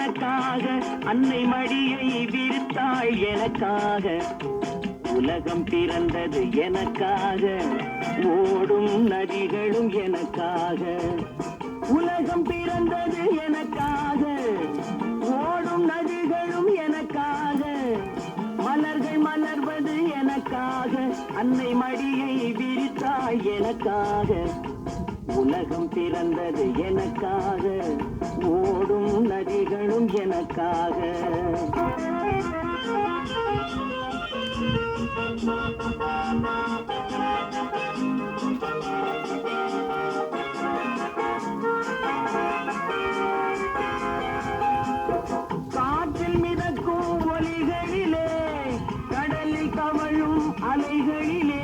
எனக்காக, அன்னை மடியை விரித்தாள் எனக்காக. உலகம் பிறந்தது எனக்காக, ஓடும் நதிகளும் எனக்காக. உலகம் பிறந்தது எனக்காக, ஓடும் நதிகளும் எனக்காக. மலர்கள் மலர்வது எனக்காக, அன்னை மடியை விரித்தாள் எனக்காக. உலகம் பிறந்தது எனக்காக, ஓடும் நதிகளும் எனக்காக. காற்றில் மிதக்கும் ஒலிகளிலே, கடலில் தவழும் அலைகளிலே,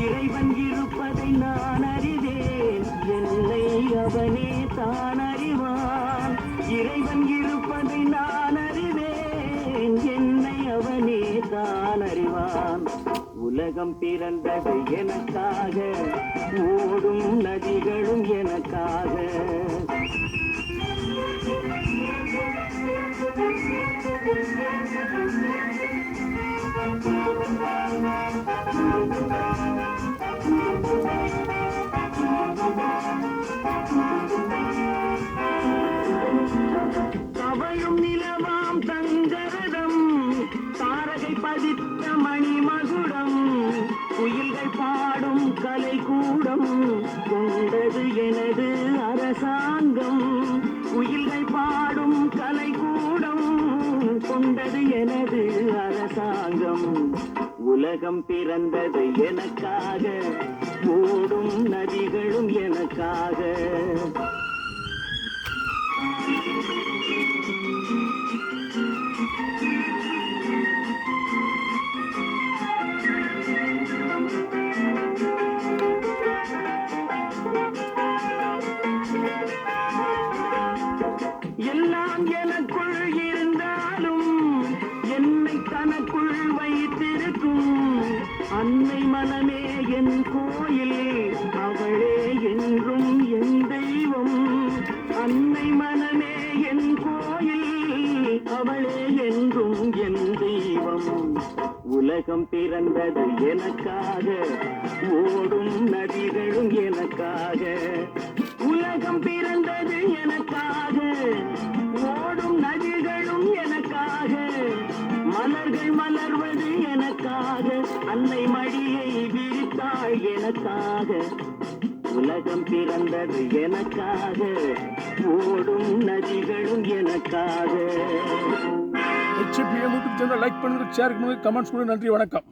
இறைவன் இருப்பதை நான் அறிவேன், என்னை அவனே தான் அறிவான். இறைவன் இருப்பதை நான் அறிவேன், என்னை அவனே தான் அறிவான். உலகம் பிறந்தது எனக்காக, ஓடும் நதிகளும் எனக்காக. கவையும் நிலவாம் தங்கரதம், தாரகை பதித்த மணிமகுடம், குயில்கள் பாடும் கலை கூடம், கொண்டது எனது அரசாங்கம். குயில்கள் பாடும் கலை கூடம், கொண்டது எனது அரசாங்கம். உலகம் பிறந்தது எனக்காக, ஓடும் நதிகளும் எனக்காக. எல்லாம் எனக்குள் இருந்தாலும் என்னை தனக்குள் வைத்திருக்கும் அன்னை மனமே என் கோயில், அவளே என்றும் என் தெய்வம். அன்னை மனமே என் கோயில், அவளே என்றும் என் தெய்வம். உலகம் பிறந்தது எனக்காக, ஓடும் நதிகளும் எனக்காக. உலகம் பிறந்தது எனக்காக, ஓடும் நதிகளும் எனக்காக. மலர்கள் மலர்வது எனக்காக, அன்னை மடியை விரித்தாள் எனக்காக. உலகம் பிறந்தது எனக்காக, ஓடும் நதிகளும் எனக்காக. HPM யூடியூப் சேனல் லைக் பண்ணுங்க, ஷேர் பண்ணுங்க, கமெண்ட்ஸ் பண்ணுங்க. நன்றி, வணக்கம்.